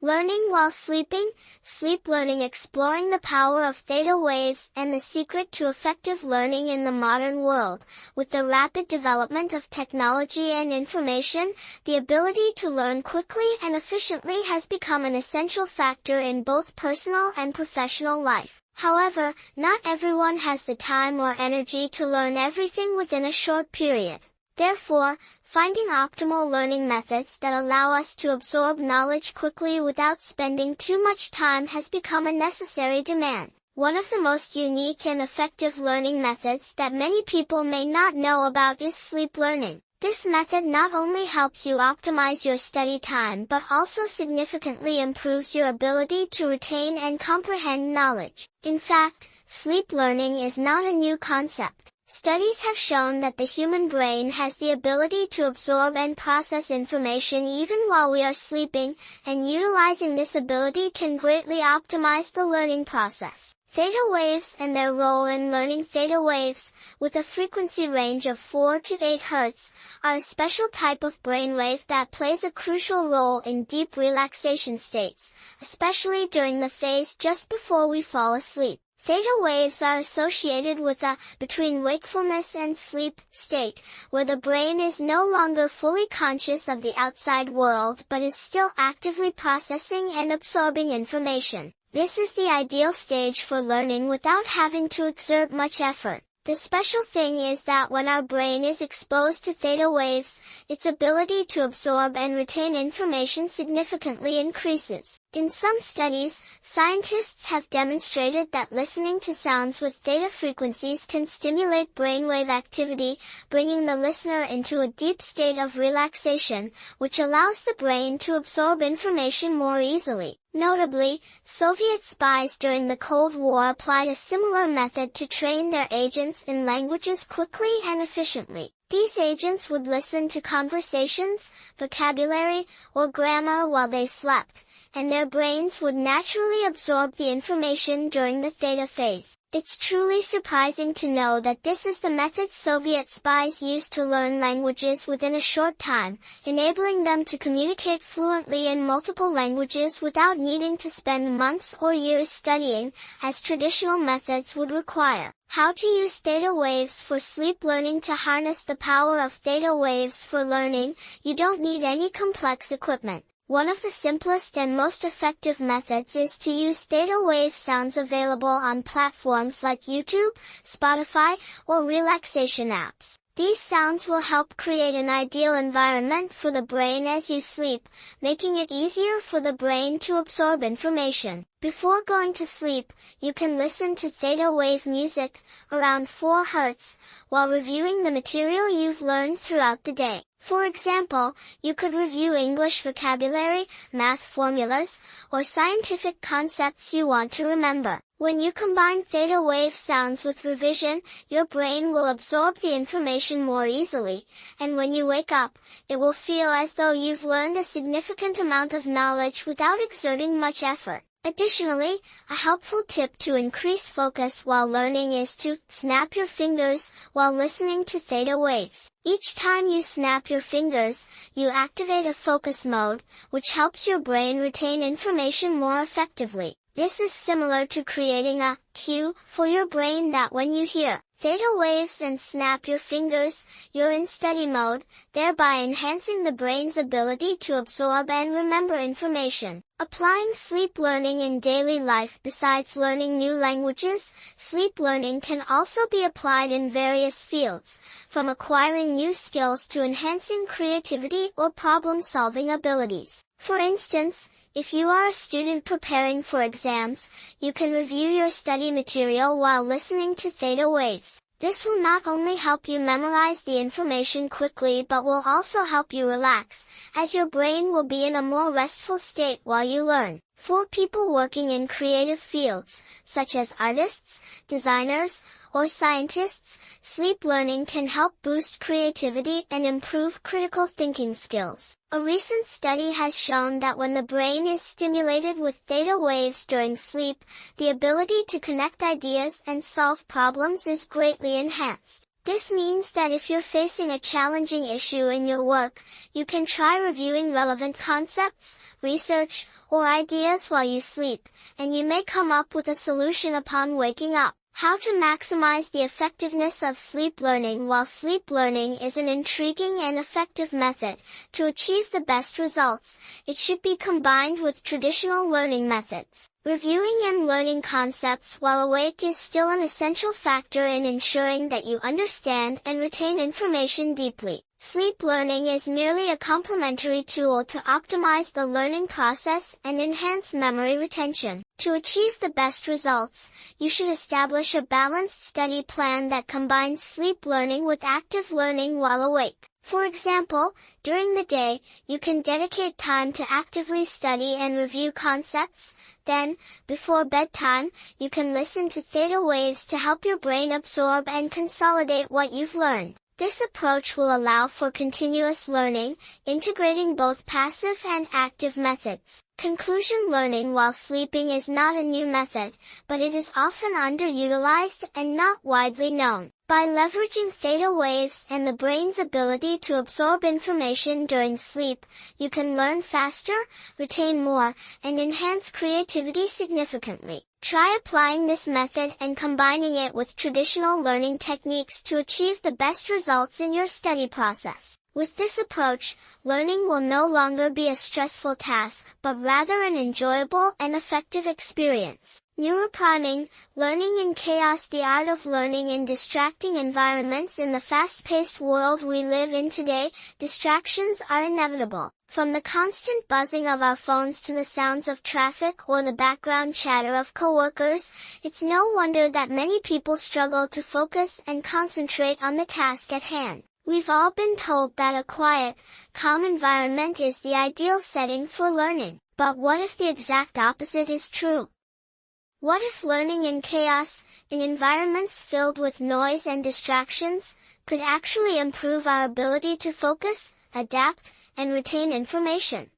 Learning while sleeping, sleep learning, exploring the power of theta waves and the secret to effective learning in the modern world. With the rapid development of technology and information, the ability to learn quickly and efficiently has become an essential factor in both personal and professional life. However, not everyone has the time or energy to learn everything within a short period. Therefore, finding optimal learning methods that allow us to absorb knowledge quickly without spending too much time has become a necessary demand. One of the most unique and effective learning methods that many people may not know about is sleep learning. This method not only helps you optimize your study time but also significantly improves your ability to retain and comprehend knowledge. In fact, sleep learning is not a new concept. Studies have shown that the human brain has the ability to absorb and process information even while we are sleeping, and utilizing this ability can greatly optimize the learning process. Theta waves and their role in learning. Theta waves, with a frequency range of 4 to 8 Hz, are a special type of brainwave that plays a crucial role in deep relaxation states, especially during the phase just before we fall asleep. Theta waves are associated with a between wakefulness and sleep state, where the brain is no longer fully conscious of the outside world but is still actively processing and absorbing information. This is the ideal stage for learning without having to exert much effort. The special thing is that when our brain is exposed to theta waves, its ability to absorb and retain information significantly increases. In some studies, scientists have demonstrated that listening to sounds with theta frequencies can stimulate brainwave activity, bringing the listener into a deep state of relaxation, which allows the brain to absorb information more easily. Notably, Soviet spies during the Cold War applied a similar method to train their agents in languages quickly and efficiently. These agents would listen to conversations, vocabulary, or grammar while they slept, and their brains would naturally absorb the information during the theta phase. It's truly surprising to know that this is the method Soviet spies used to learn languages within a short time, enabling them to communicate fluently in multiple languages without needing to spend months or years studying, as traditional methods would require. How to use theta waves for sleep learning. To harness the power of theta waves for learning, you don't need any complex equipment. One of the simplest and most effective methods is to use theta wave sounds available on platforms like YouTube, Spotify, or relaxation apps. These sounds will help create an ideal environment for the brain as you sleep, making it easier for the brain to absorb information. Before going to sleep, you can listen to theta wave music, around 4 Hz, while reviewing the material you've learned throughout the day. For example, you could review English vocabulary, math formulas, or scientific concepts you want to remember. When you combine theta wave sounds with revision, your brain will absorb the information more easily, and when you wake up, it will feel as though you've learned a significant amount of knowledge without exerting much effort. Additionally, a helpful tip to increase focus while learning is to snap your fingers while listening to theta waves. Each time you snap your fingers, you activate a focus mode, which helps your brain retain information more effectively. This is similar to creating a cue for your brain that when you hear theta waves and snap your fingers, you're in study mode, thereby enhancing the brain's ability to absorb and remember information. Applying sleep learning in daily life. Besides learning new languages, sleep learning can also be applied in various fields, from acquiring new skills to enhancing creativity or problem-solving abilities. For instance, if you are a student preparing for exams, you can review your study material while listening to theta waves. This will not only help you memorize the information quickly but will also help you relax, as your brain will be in a more restful state while you learn. For people working in creative fields, such as artists, designers, or scientists, sleep learning can help boost creativity and improve critical thinking skills. A recent study has shown that when the brain is stimulated with theta waves during sleep, the ability to connect ideas and solve problems is greatly enhanced. This means that if you're facing a challenging issue in your work, you can try reviewing relevant concepts, research, or ideas while you sleep, and you may come up with a solution upon waking up. How to maximize the effectiveness of sleep learning. While sleep learning is an intriguing and effective method to achieve the best results, it should be combined with traditional learning methods. Reviewing and learning concepts while awake is still an essential factor in ensuring that you understand and retain information deeply. Sleep learning is merely a complementary tool to optimize the learning process and enhance memory retention. To achieve the best results, you should establish a balanced study plan that combines sleep learning with active learning while awake. For example, during the day, you can dedicate time to actively study and review concepts. Then, before bedtime, you can listen to theta waves to help your brain absorb and consolidate what you've learned. This approach will allow for continuous learning, integrating both passive and active methods. Conclusion: learning while sleeping is not a new method, but it is often underutilized and not widely known. By leveraging theta waves and the brain's ability to absorb information during sleep, you can learn faster, retain more, and enhance creativity significantly. Try applying this method and combining it with traditional learning techniques to achieve the best results in your study process. With this approach, learning will no longer be a stressful task, but rather an enjoyable and effective experience. Neuropriming, learning in chaos. The art of learning in distracting environments. In the fast-paced world we live in today, distractions are inevitable. From the constant buzzing of our phones to the sounds of traffic or the background chatter of coworkers, it's no wonder that many people struggle to focus and concentrate on the task at hand. We've all been told that a quiet, calm environment is the ideal setting for learning. But what if the exact opposite is true? What if learning in chaos, in environments filled with noise and distractions, could actually improve our ability to focus, adapt, and retain information?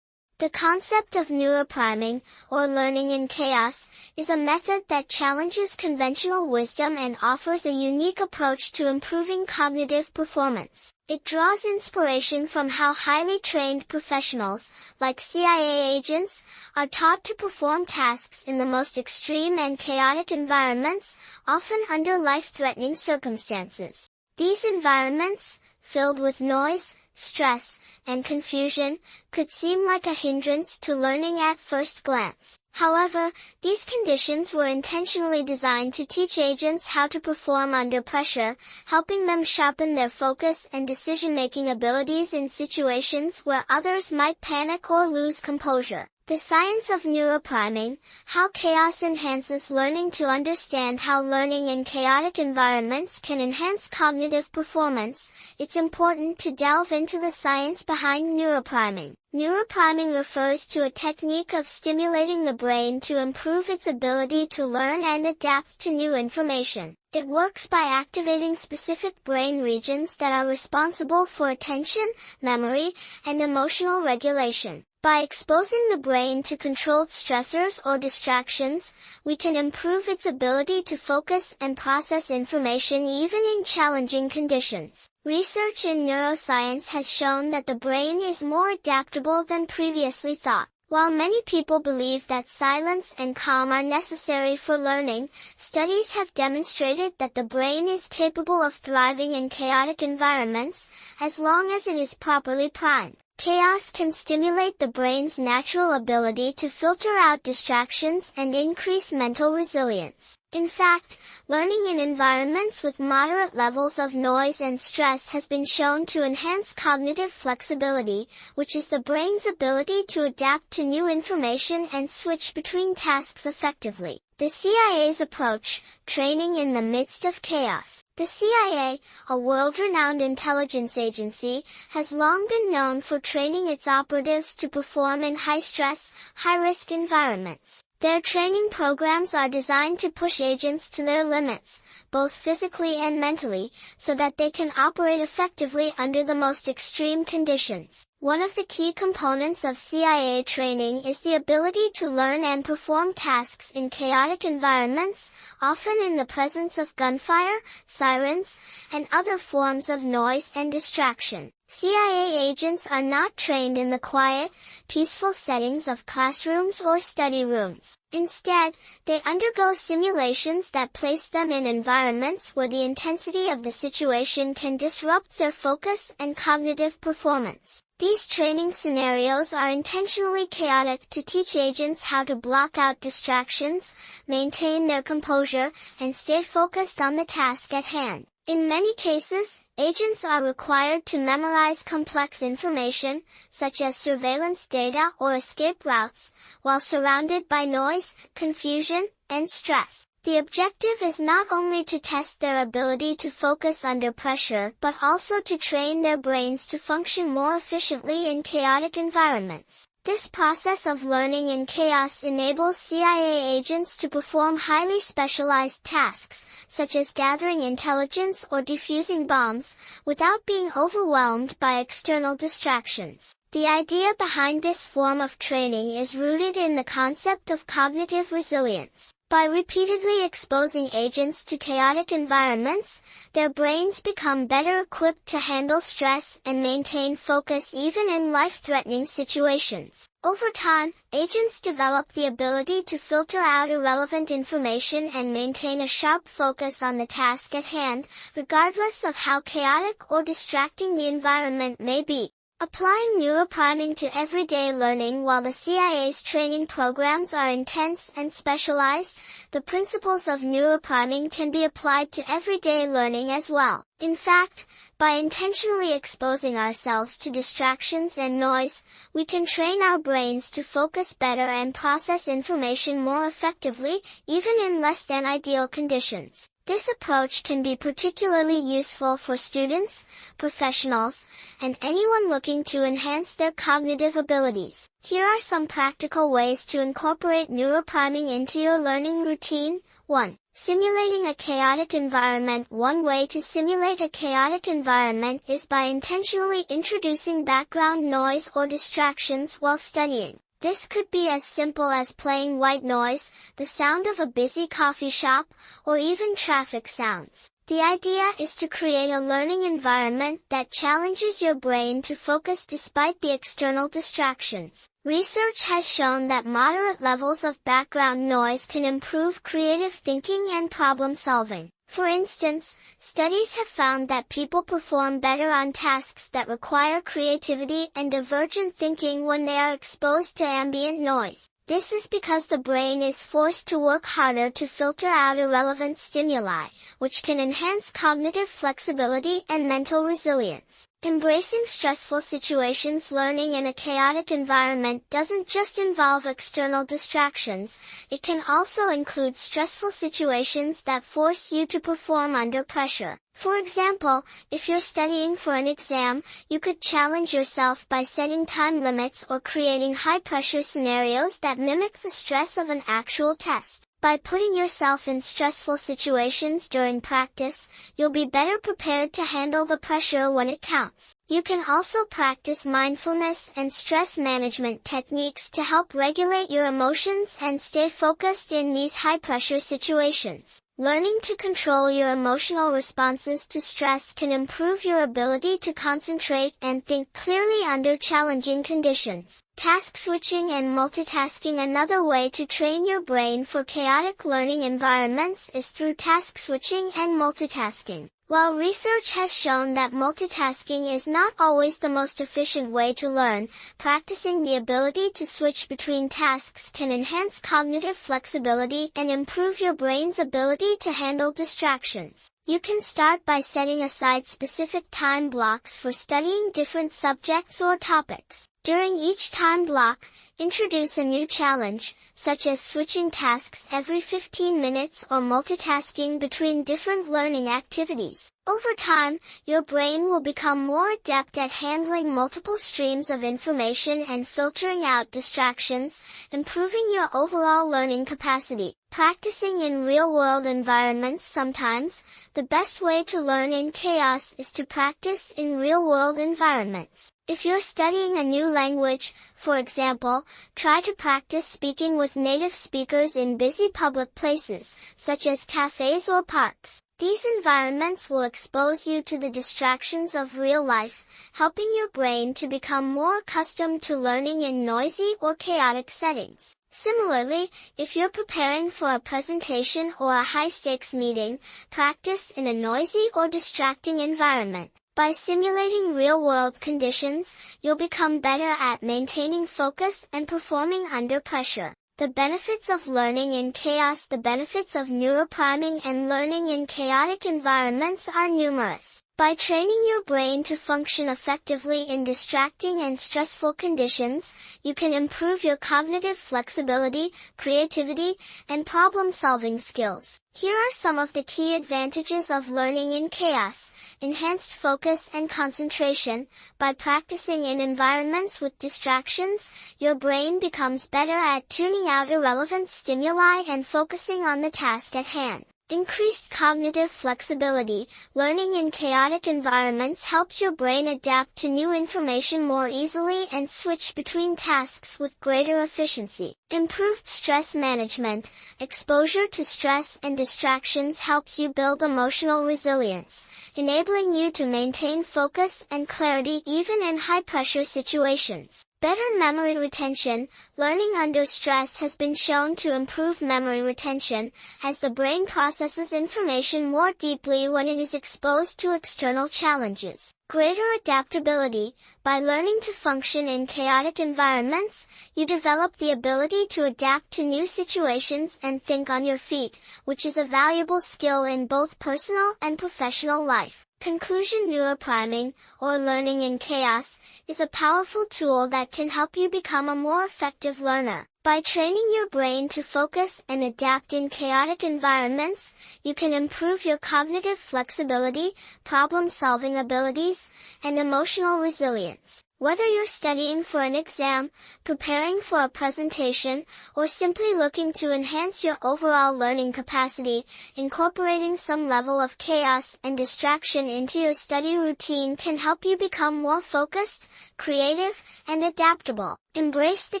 The concept of neuropriming, or learning in chaos, is a method that challenges conventional wisdom and offers a unique approach to improving cognitive performance. It draws inspiration from how highly trained professionals, like CIA agents, are taught to perform tasks in the most extreme and chaotic environments, often under life-threatening circumstances. These environments, filled with noise, stress, and confusion, could seem like a hindrance to learning at first glance. However, these conditions were intentionally designed to teach agents how to perform under pressure, helping them sharpen their focus and decision-making abilities in situations where others might panic or lose composure. The science of neuropriming, how chaos enhances learning. To understand how learning in chaotic environments can enhance cognitive performance, it's important to delve into the science behind neuropriming. Neuropriming refers to a technique of stimulating the brain to improve its ability to learn and adapt to new information. It works by activating specific brain regions that are responsible for attention, memory, and emotional regulation. By exposing the brain to controlled stressors or distractions, we can improve its ability to focus and process information even in challenging conditions. Research in neuroscience has shown that the brain is more adaptable than previously thought. While many people believe that silence and calm are necessary for learning, studies have demonstrated that the brain is capable of thriving in chaotic environments, as long as it is properly primed. Chaos can stimulate the brain's natural ability to filter out distractions and increase mental resilience. In fact, learning in environments with moderate levels of noise and stress has been shown to enhance cognitive flexibility, which is the brain's ability to adapt to new information and switch between tasks effectively. The CIA's approach, training in the midst of chaos. The CIA, a world-renowned intelligence agency, has long been known for training its operatives to perform in high-stress, high-risk environments. Their training programs are designed to push agents to their limits, both physically and mentally, so that they can operate effectively under the most extreme conditions. One of the key components of CIA training is the ability to learn and perform tasks in chaotic environments, often in the presence of gunfire, sirens, and other forms of noise and distraction. CIA agents are not trained in the quiet, peaceful settings of classrooms or study rooms. Instead, they undergo simulations that place them in environments where the intensity of the situation can disrupt their focus and cognitive performance. These training scenarios are intentionally chaotic to teach agents how to block out distractions, maintain their composure, and stay focused on the task at hand. In many cases, agents are required to memorize complex information, such as surveillance data or escape routes, while surrounded by noise, confusion, and stress. The objective is not only to test their ability to focus under pressure but also to train their brains to function more efficiently in chaotic environments. This process of learning in chaos enables CIA agents to perform highly specialized tasks, such as gathering intelligence or defusing bombs, without being overwhelmed by external distractions. The idea behind this form of training is rooted in the concept of cognitive resilience. By repeatedly exposing agents to chaotic environments, their brains become better equipped to handle stress and maintain focus even in life-threatening situations. Over time, agents develop the ability to filter out irrelevant information and maintain a sharp focus on the task at hand, regardless of how chaotic or distracting the environment may be. Applying neuropriming to everyday learning. While the CIA's training programs are intense and specialized, the principles of neuropriming can be applied to everyday learning as well. In fact, by intentionally exposing ourselves to distractions and noise, we can train our brains to focus better and process information more effectively, even in less than ideal conditions. This approach can be particularly useful for students, professionals, and anyone looking to enhance their cognitive abilities. Here are some practical ways to incorporate neuropriming into your learning routine. 1. Simulating a chaotic environment. One way to simulate a chaotic environment is by intentionally introducing background noise or distractions while studying. This could be as simple as playing white noise, the sound of a busy coffee shop, or even traffic sounds. The idea is to create a learning environment that challenges your brain to focus despite the external distractions. Research has shown that moderate levels of background noise can improve creative thinking and problem solving. For instance, studies have found that people perform better on tasks that require creativity and divergent thinking when they are exposed to ambient noise. This is because the brain is forced to work harder to filter out irrelevant stimuli, which can enhance cognitive flexibility and mental resilience. Embracing stressful situations. Learning in a chaotic environment doesn't just involve external distractions, it can also include stressful situations that force you to perform under pressure. For example, if you're studying for an exam, you could challenge yourself by setting time limits or creating high-pressure scenarios that mimic the stress of an actual test. By putting yourself in stressful situations during practice, you'll be better prepared to handle the pressure when it counts. You can also practice mindfulness and stress management techniques to help regulate your emotions and stay focused in these high-pressure situations. Learning to control your emotional responses to stress can improve your ability to concentrate and think clearly under challenging conditions. Task switching and multitasking. Another way to train your brain for chaotic learning environments is through task switching and multitasking. While research has shown that multitasking is not always the most efficient way to learn, practicing the ability to switch between tasks can enhance cognitive flexibility and improve your brain's ability to handle distractions. You can start by setting aside specific time blocks for studying different subjects or topics. During each time block, Introduce a new challenge, such as switching tasks every 15 minutes or multitasking between different learning activities. Over time, your brain will become more adept at handling multiple streams of information and filtering out distractions, improving your overall learning capacity. Practicing in real-world environments. Sometimes, the best way to learn in chaos is to practice in real-world environments. If you're studying a new language, for example, try to practice speaking with native speakers in busy public places, such as cafes or parks. These environments will expose you to the distractions of real life, helping your brain to become more accustomed to learning in noisy or chaotic settings. Similarly, if you're preparing for a presentation or a high-stakes meeting, practice in a noisy or distracting environment. By simulating real-world conditions, you'll become better at maintaining focus and performing under pressure. The benefits of learning in chaos. The benefits of neuropriming and learning in chaotic environments are numerous. By training your brain to function effectively in distracting and stressful conditions, you can improve your cognitive flexibility, creativity, and problem-solving skills. Here are some of the key advantages of learning in chaos. Enhanced focus and concentration. By practicing in environments with distractions, your brain becomes better at tuning out irrelevant stimuli and focusing on the task at hand. Increased cognitive flexibility. Learning in chaotic environments helps your brain adapt to new information more easily and switch between tasks with greater efficiency. Improved stress management. Exposure to stress and distractions helps you build emotional resilience, enabling you to maintain focus and clarity even in high-pressure situations. Better memory retention. Learning under stress has been shown to improve memory retention, as the brain processes information more deeply when it is exposed to external challenges. Greater adaptability. By learning to function in chaotic environments, you develop the ability to adapt to new situations and think on your feet, which is a valuable skill in both personal and professional life. Conclusion. Neuropriming, or learning in chaos, is a powerful tool that can help you become a more effective learner. By training your brain to focus and adapt in chaotic environments, you can improve your cognitive flexibility, problem-solving abilities, and emotional resilience. Whether you're studying for an exam, preparing for a presentation, or simply looking to enhance your overall learning capacity, incorporating some level of chaos and distraction into your study routine can help you become more focused, creative, and adaptable. Embrace the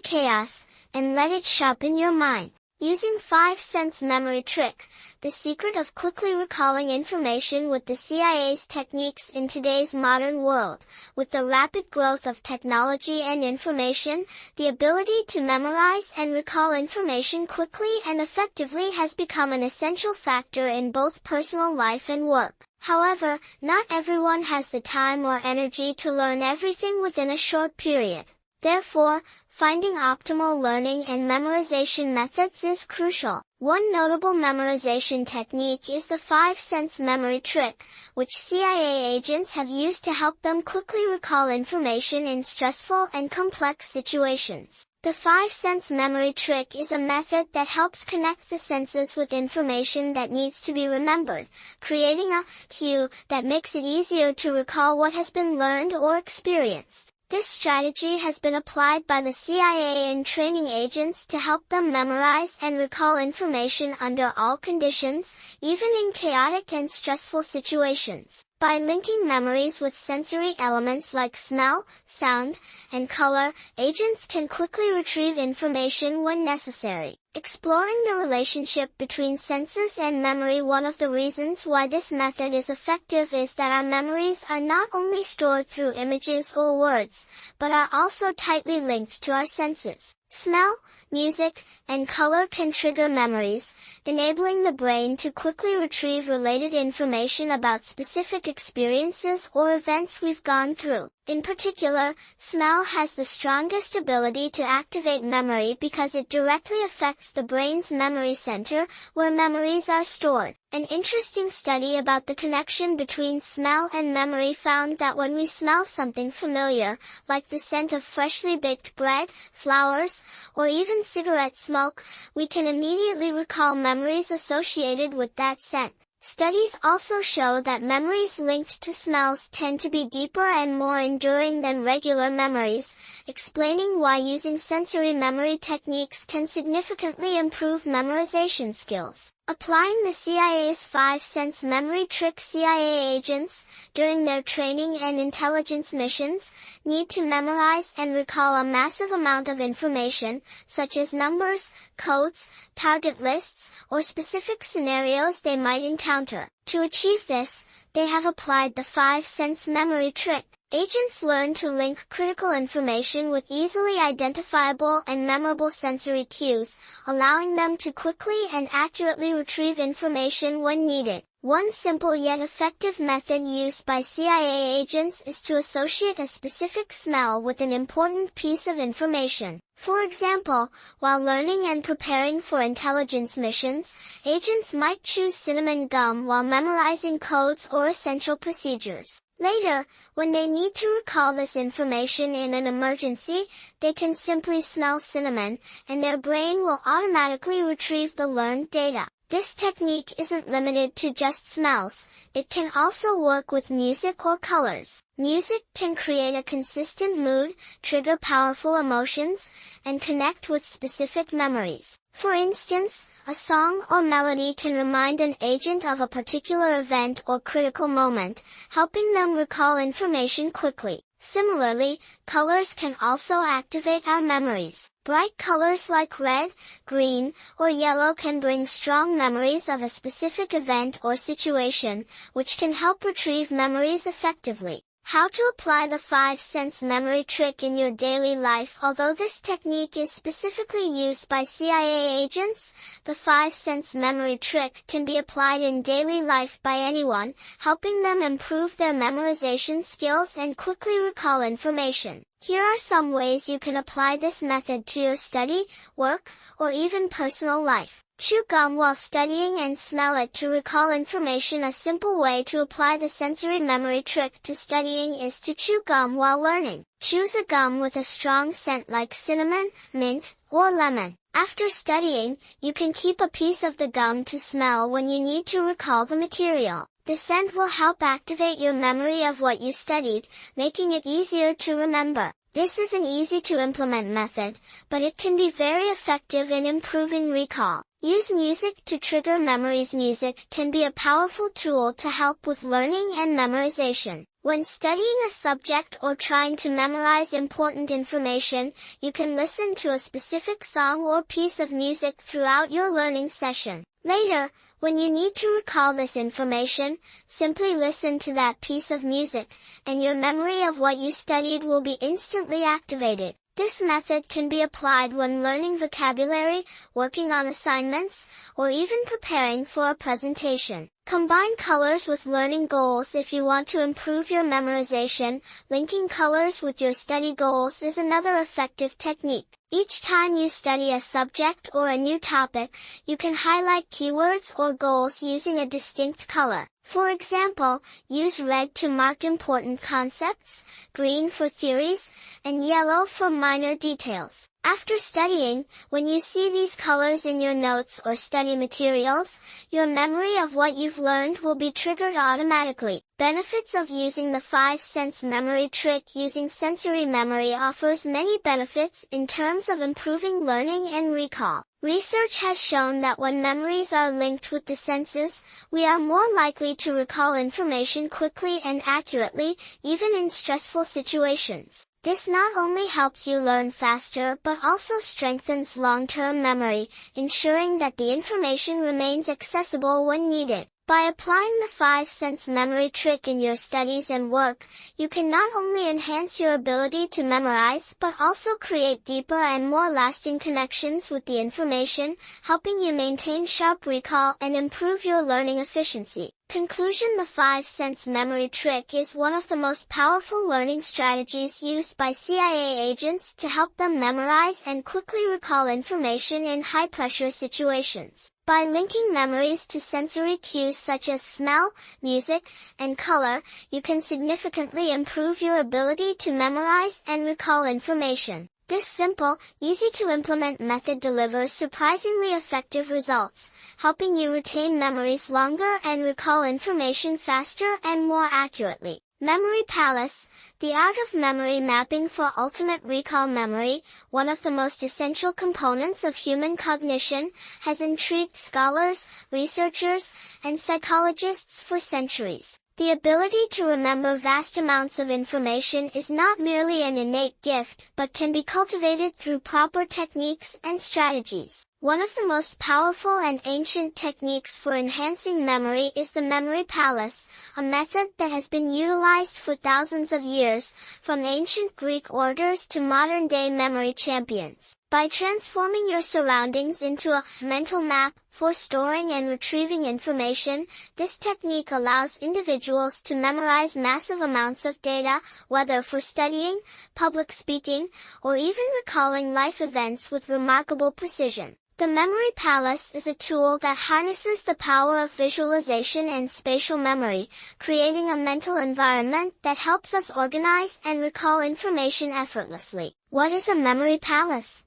chaos, and let it sharpen your mind. Using 5-sense memory trick, the secret of quickly recalling information with the CIA's techniques in today's modern world. With the rapid growth of technology and information, the ability to memorize and recall information quickly and effectively has become an essential factor in both personal life and work. However, not everyone has the time or energy to learn everything within a short period. Therefore, finding optimal learning and memorization methods is crucial. One notable memorization technique is the 5-sense memory trick, which CIA agents have used to help them quickly recall information in stressful and complex situations. The 5-sense memory trick is a method that helps connect the senses with information that needs to be remembered, creating a cue that makes it easier to recall what has been learned or experienced. This strategy has been applied by the CIA in training agents to help them memorize and recall information under all conditions, even in chaotic and stressful situations. By linking memories with sensory elements like smell, sound, and color, agents can quickly retrieve information when necessary. Exploring the relationship between senses and memory. One of the reasons why this method is effective is that our memories are not only stored through images or words, but are also tightly linked to our senses. Smell, music, and color can trigger memories, enabling the brain to quickly retrieve related information about specific experiences or events we've gone through. In particular, smell has the strongest ability to activate memory because it directly affects the brain's memory center, where memories are stored. An interesting study about the connection between smell and memory found that when we smell something familiar, like the scent of freshly baked bread, flowers, or even cigarette smoke, we can immediately recall memories associated with that scent. Studies also show that memories linked to smells tend to be deeper and more enduring than regular memories, explaining why using sensory memory techniques can significantly improve memorization skills. Applying the CIA's 5-sense memory trick. CIA agents, during their training and intelligence missions, need to memorize and recall a massive amount of information, such as numbers, codes, target lists, or specific scenarios they might encounter. To achieve this, they have applied the 5-sense memory trick. Agents learn to link critical information with easily identifiable and memorable sensory cues, allowing them to quickly and accurately retrieve information when needed. One simple yet effective method used by CIA agents is to associate a specific smell with an important piece of information. For example, while learning and preparing for intelligence missions, agents might choose cinnamon gum while memorizing codes or essential procedures. Later, when they need to recall this information in an emergency, they can simply smell cinnamon, and their brain will automatically retrieve the learned data. This technique isn't limited to just smells. It can also work with music or colors. Music can create a consistent mood, trigger powerful emotions, and connect with specific memories. For instance, a song or melody can remind an agent of a particular event or critical moment, helping them recall information quickly. Similarly, colors can also activate our memories. Bright colors like red, green, or yellow can bring strong memories of a specific event or situation, which can help retrieve memories effectively. How to apply the 5-sense memory trick in your daily life. Although this technique is specifically used by CIA agents, the 5-sense memory trick can be applied in daily life by anyone, helping them improve their memorization skills and quickly recall information. Here are some ways you can apply this method to your study, work, or even personal life. Chew gum while studying and smell it to recall information. A simple way to apply the sensory memory trick to studying is to chew gum while learning. Choose a gum with a strong scent like cinnamon, mint, or lemon. After studying, you can keep a piece of the gum to smell when you need to recall the material. The scent will help activate your memory of what you studied, making it easier to remember. This is an easy-to-implement method, but it can be very effective in improving recall. Use music to trigger memories. Music can be a powerful tool to help with learning and memorization. When studying a subject or trying to memorize important information, you can listen to a specific song or piece of music throughout your learning session. Later, when you need to recall this information, simply listen to that piece of music, and your memory of what you studied will be instantly activated. This method can be applied when learning vocabulary, working on assignments, or even preparing for a presentation. Combine colors with learning goals. If you want to improve your memorization, linking colors with your study goals is another effective technique. Each time you study a subject or a new topic, you can highlight keywords or goals using a distinct color. For example, use red to mark important concepts, green for theories, and yellow for minor details. After studying, when you see these colors in your notes or study materials, your memory of what you've learned will be triggered automatically. Benefits of using the 5-sense memory trick. Using sensory memory offers many benefits in terms of improving learning and recall. Research has shown that when memories are linked with the senses, we are more likely to recall information quickly and accurately, even in stressful situations. This not only helps you learn faster but also strengthens long-term memory, ensuring that the information remains accessible when needed. By applying the 5-sense memory trick in your studies and work, you can not only enhance your ability to memorize but also create deeper and more lasting connections with the information, helping you maintain sharp recall and improve your learning efficiency. Conclusion: the five-sense memory trick is one of the most powerful learning strategies used by CIA agents to help them memorize and quickly recall information in high-pressure situations. By linking memories to sensory cues such as smell, music, and color, you can significantly improve your ability to memorize and recall information. This simple, easy-to-implement method delivers surprisingly effective results, helping you retain memories longer and recall information faster and more accurately. Memory Palace, the art of memory mapping for ultimate recall memory, one of the most essential components of human cognition, has intrigued scholars, researchers, and psychologists for centuries. The ability to remember vast amounts of information is not merely an innate gift, but can be cultivated through proper techniques and strategies. One of the most powerful and ancient techniques for enhancing memory is the memory palace, a method that has been utilized for thousands of years, from ancient Greek orders to modern-day memory champions. By transforming your surroundings into a mental map for storing and retrieving information, this technique allows individuals to memorize massive amounts of data, whether for studying, public speaking, or even recalling life events with remarkable precision. The Memory Palace is a tool that harnesses the power of visualization and spatial memory, creating a mental environment that helps us organize and recall information effortlessly. What is a memory palace?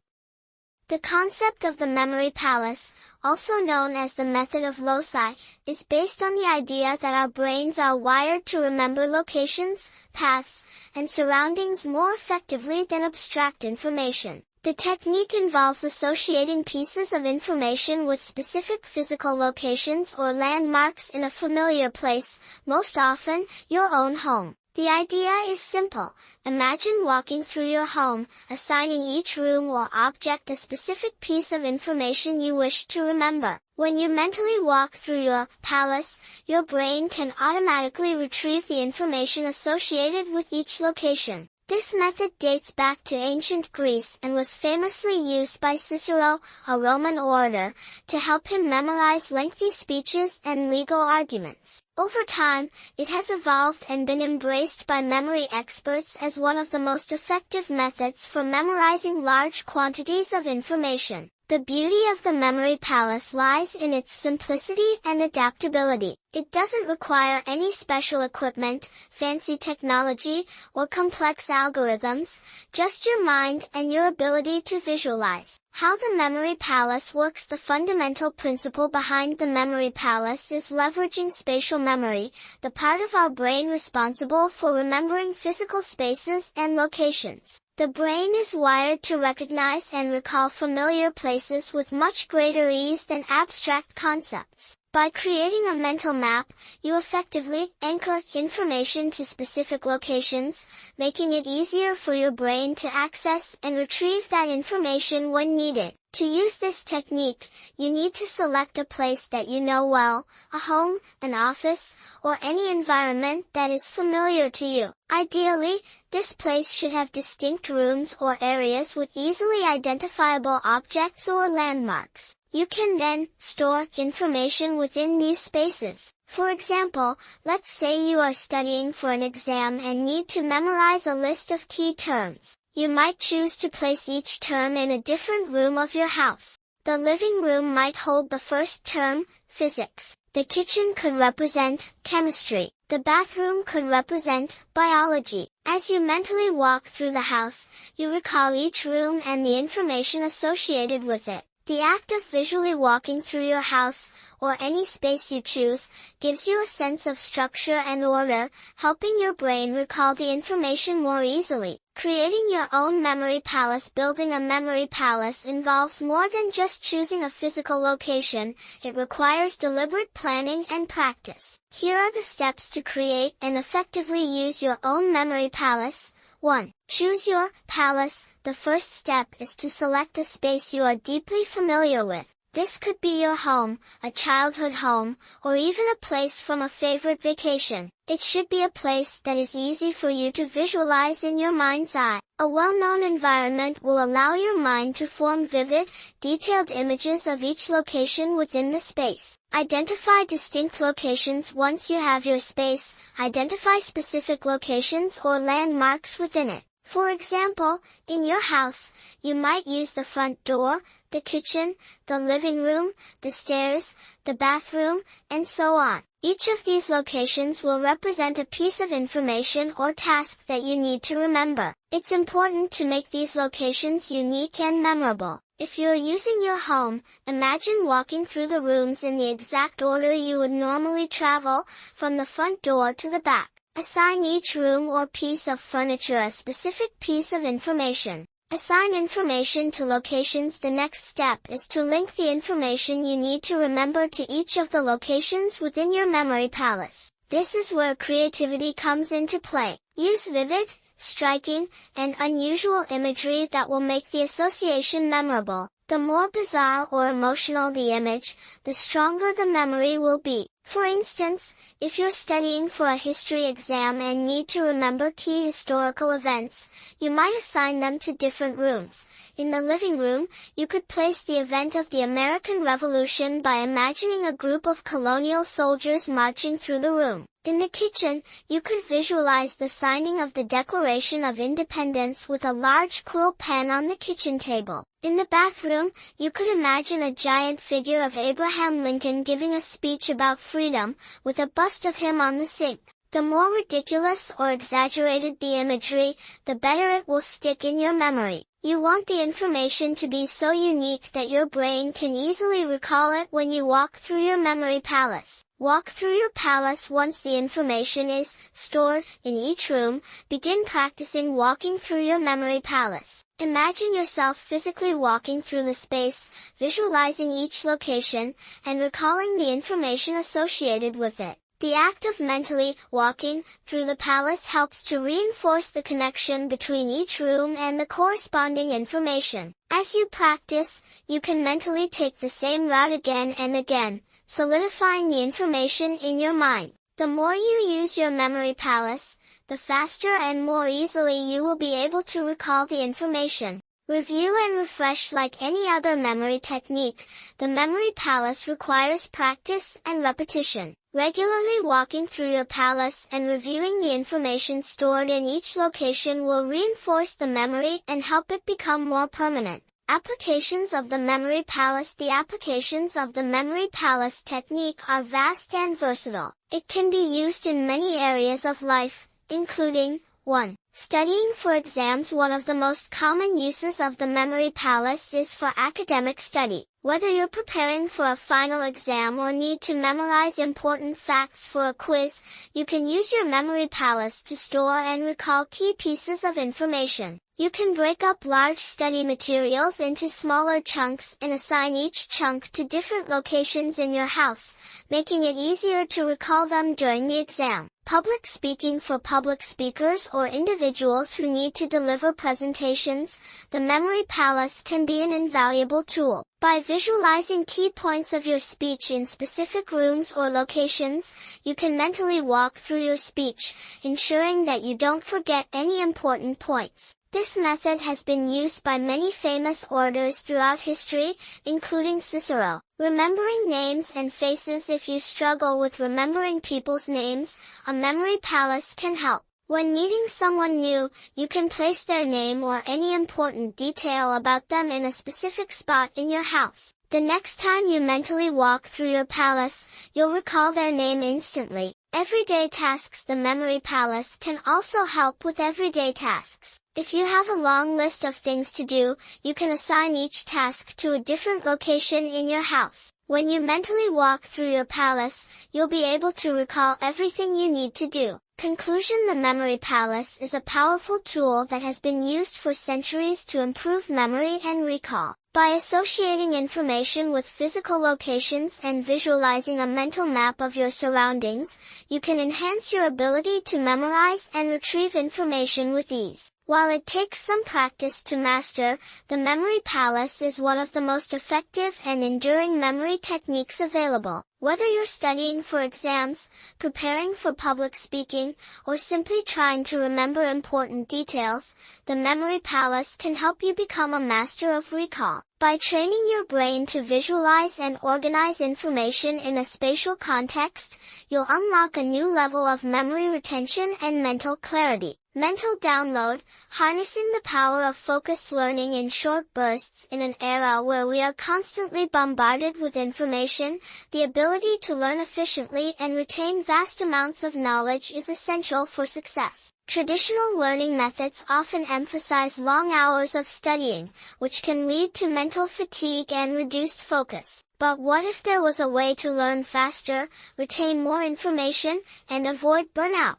The concept of the memory palace, also known as the method of loci, is based on the idea that our brains are wired to remember locations, paths, and surroundings more effectively than abstract information. The technique involves associating pieces of information with specific physical locations or landmarks in a familiar place, most often your own home. The idea is simple. Imagine walking through your home, assigning each room or object a specific piece of information you wish to remember. When you mentally walk through your palace, your brain can automatically retrieve the information associated with each location. This method dates back to ancient Greece and was famously used by Cicero, a Roman orator, to help him memorize lengthy speeches and legal arguments. Over time, it has evolved and been embraced by memory experts as one of the most effective methods for memorizing large quantities of information. The beauty of the memory palace lies in its simplicity and adaptability. It doesn't require any special equipment, fancy technology, or complex algorithms, just your mind and your ability to visualize. How the memory palace works: the fundamental principle behind the memory palace is leveraging spatial memory, the part of our brain responsible for remembering physical spaces and locations. The brain is wired to recognize and recall familiar places with much greater ease than abstract concepts. By creating a mental map, you effectively anchor information to specific locations, making it easier for your brain to access and retrieve that information when needed. To use this technique, you need to select a place that you know well, a home, an office, or any environment that is familiar to you. Ideally, this place should have distinct rooms or areas with easily identifiable objects or landmarks. You can then store information within these spaces. For example, let's say you are studying for an exam and need to memorize a list of key terms. You might choose to place each term in a different room of your house. The living room might hold the first term, physics. The kitchen could represent chemistry. The bathroom could represent biology. As you mentally walk through the house, you recall each room and the information associated with it. The act of visually walking through your house, or any space you choose, gives you a sense of structure and order, helping your brain recall the information more easily. Creating your own memory palace. Building a memory palace involves more than just choosing a physical location. It requires deliberate planning and practice. Here are the steps to create and effectively use your own memory palace. 1. Choose your palace. The first step is to select a space you are deeply familiar with. This could be your home, a childhood home, or even a place from a favorite vacation. It should be a place that is easy for you to visualize in your mind's eye. A well-known environment will allow your mind to form vivid, detailed images of each location within the space. Identify distinct locations. Once you have your space, identify specific locations or landmarks within it. For example, in your house, you might use the front door, the kitchen, the living room, the stairs, the bathroom, and so on. Each of these locations will represent a piece of information or task that you need to remember. It's important to make these locations unique and memorable. If you're using your home, imagine walking through the rooms in the exact order you would normally travel, from the front door to the back. Assign each room or piece of furniture a specific piece of information. Assign information to locations. The next step is to link the information you need to remember to each of the locations within your memory palace. This is where creativity comes into play. Use vivid, striking, and unusual imagery that will make the association memorable. The more bizarre or emotional the image, the stronger the memory will be. For instance, if you're studying for a history exam and need to remember key historical events, you might assign them to different rooms. In the living room, you could place the event of the American Revolution by imagining a group of colonial soldiers marching through the room. In the kitchen, you could visualize the signing of the Declaration of Independence with a large quill pen on the kitchen table. In the bathroom, you could imagine a giant figure of Abraham Lincoln giving a speech about freedom, with a bust of him on the sink. The more ridiculous or exaggerated the imagery, the better it will stick in your memory. You want the information to be so unique that your brain can easily recall it when you walk through your memory palace. Walk through your palace. Once the information is stored in each room, begin practicing walking through your memory palace. Imagine yourself physically walking through the space, visualizing each location, and recalling the information associated with it. The act of mentally walking through the palace helps to reinforce the connection between each room and the corresponding information. As you practice, you can mentally take the same route again and again, solidifying the information in your mind. The more you use your memory palace, the faster and more easily you will be able to recall the information. Review and refresh. Like any other memory technique, the memory palace requires practice and repetition. Regularly walking through your palace and reviewing the information stored in each location will reinforce the memory and help it become more permanent. Applications of the memory palace. The applications of the memory palace technique are vast and versatile. It can be used in many areas of life, including 1. Studying for exams. One of the most common uses of the memory palace is for academic study. Whether you're preparing for a final exam or need to memorize important facts for a quiz, you can use your memory palace to store and recall key pieces of information. You can break up large study materials into smaller chunks and assign each chunk to different locations in your house, making it easier to recall them during the exam. Public speaking. For public speakers or individuals who need to deliver presentations, the memory palace can be an invaluable tool. By visualizing key points of your speech in specific rooms or locations, you can mentally walk through your speech, ensuring that you don't forget any important points. This method has been used by many famous orators throughout history, including Cicero. Remembering names and faces. If you struggle with remembering people's names, a memory palace can help. When meeting someone new, you can place their name or any important detail about them in a specific spot in your house. The next time you mentally walk through your palace, you'll recall their name instantly. Everyday tasks. The memory palace can also help with everyday tasks. If you have a long list of things to do, you can assign each task to a different location in your house. When you mentally walk through your palace, you'll be able to recall everything you need to do. Conclusion. The memory palace is a powerful tool that has been used for centuries to improve memory and recall. By associating information with physical locations and visualizing a mental map of your surroundings, you can enhance your ability to memorize and retrieve information with ease. While it takes some practice to master, the memory palace is one of the most effective and enduring memory techniques available. Whether you're studying for exams, preparing for public speaking, or simply trying to remember important details, the memory palace can help you become a master of recall. By training your brain to visualize and organize information in a spatial context, you'll unlock a new level of memory retention and mental clarity. Mental download, harnessing the power of focused learning in short bursts. In an era where we are constantly bombarded with information, the ability to learn efficiently and retain vast amounts of knowledge is essential for success. Traditional learning methods often emphasize long hours of studying, which can lead to mental fatigue and reduced focus. But what if there was a way to learn faster, retain more information, and avoid burnout?